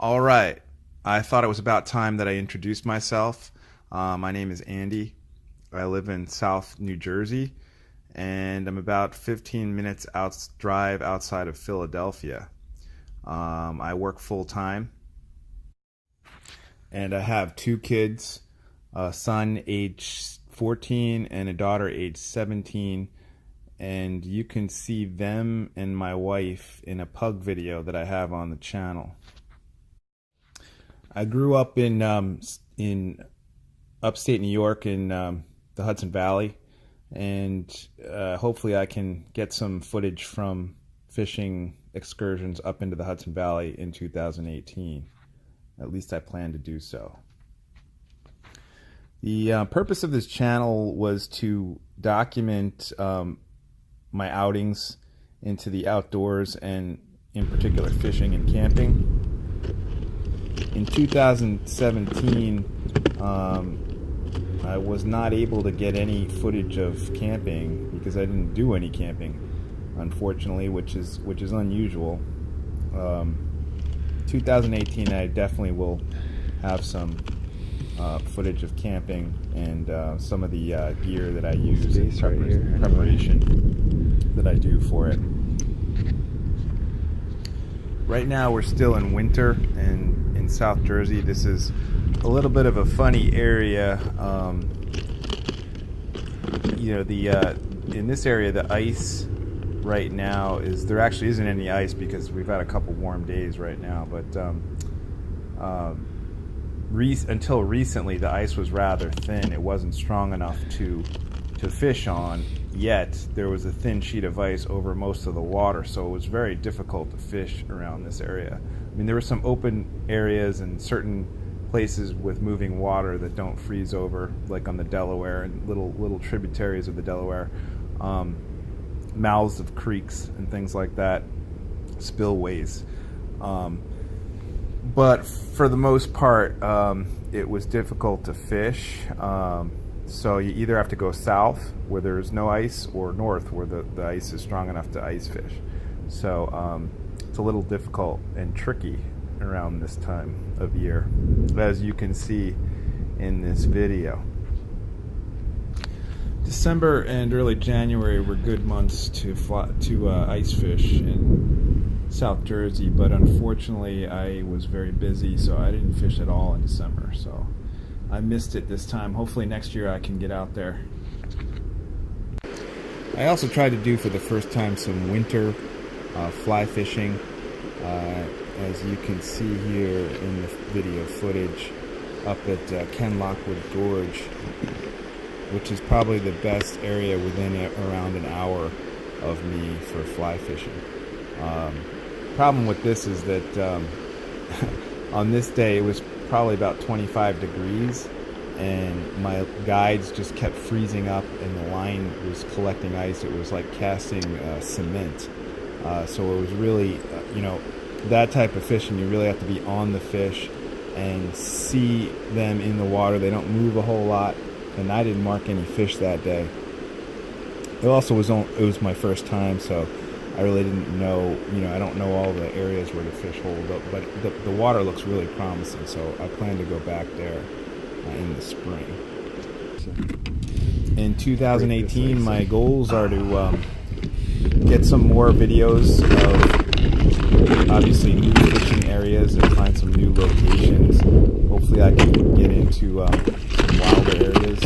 All right. I thought it was about time that I introduced myself. My name is Andy. I live in South New Jersey, and I'm about 15 minutes drive outside of Philadelphia. I work full time, and I have two kids, a son age 14 and a daughter age 17. And you can see them and my wife in a pug video that I have on the channel. I grew up in upstate New York in the Hudson Valley, and hopefully I can get some footage from fishing excursions up into the Hudson Valley in 2018. At least I plan to do so. The purpose of this channel was to document my outings into the outdoors, and in particular fishing and camping. In 2017, I was not able to get any footage of camping because I didn't do any camping, unfortunately, which is unusual. 2018, I definitely will have some footage of camping and some of the gear that I use in preparation that I do for it. Right now we're still in winter and in South Jersey. This is a little bit of a funny area. In this area the ice right now there actually isn't any ice because we've had a couple warm days right now, but until recently the ice was rather thin. It wasn't strong enough to fish on, yet there was a thin sheet of ice over most of the water, so it was very difficult to fish around this area. I mean, there were some open areas and certain places with moving water that don't freeze over, like on the Delaware and little tributaries of the Delaware, mouths of creeks and things like that, spillways. But for the most part, it was difficult to fish. So you either have to go south where there's no ice, or north where the ice is strong enough to ice fish. So it's a little difficult and tricky around this time of year, as you can see in this video. December and early January were good months to ice fish in South Jersey, but unfortunately I was very busy, so I didn't fish at all in December. So I missed it this time. Hopefully next year I can get out there. I also tried to do for the first time some winter fly fishing. As you can see here in the video footage, up at Ken Lockwood Gorge, which is probably the best area within around an hour of me for fly fishing. Problem with this is that on this day it was probably about 25 degrees, and my guides just kept freezing up and the line was collecting ice. It was like casting cement. So it was really, that type of fishing, you really have to be on the fish and see them in the water. They don't move a whole lot, and I didn't mark any fish that day. It was my first time, so I really didn't know, I don't know all the areas where the fish hold up, but the water looks really promising, so I plan to go back there in the spring. In 2018, my goals are to get some more videos of obviously new fishing areas and find some new locations. Hopefully I can get into some wilder areas.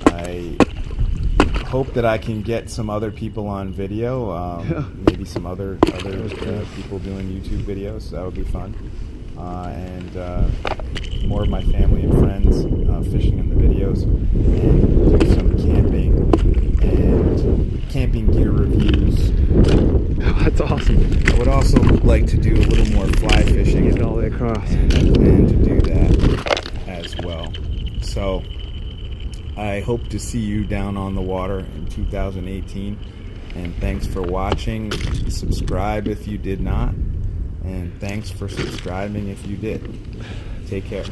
I hope that I can get some other people on video, maybe some other people doing YouTube videos. That would be fun. And more of my family and friends fishing in the videos, and do some camping and camping gear reviews. That's awesome. I would also like to do a little more fly fishing. Get it all the way across. And I plan to do that as well. So I hope to see you down on the water in 2018. And thanks for watching. Subscribe if you did not. And thanks for subscribing if you did. Take care.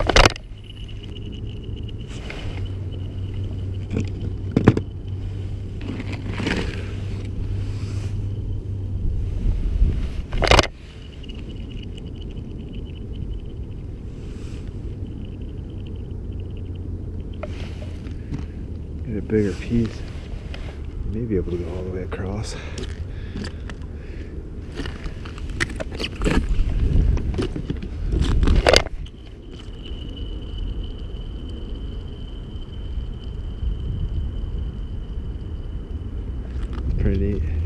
Get a bigger piece. Maybe able to go all the way across. Pretty neat.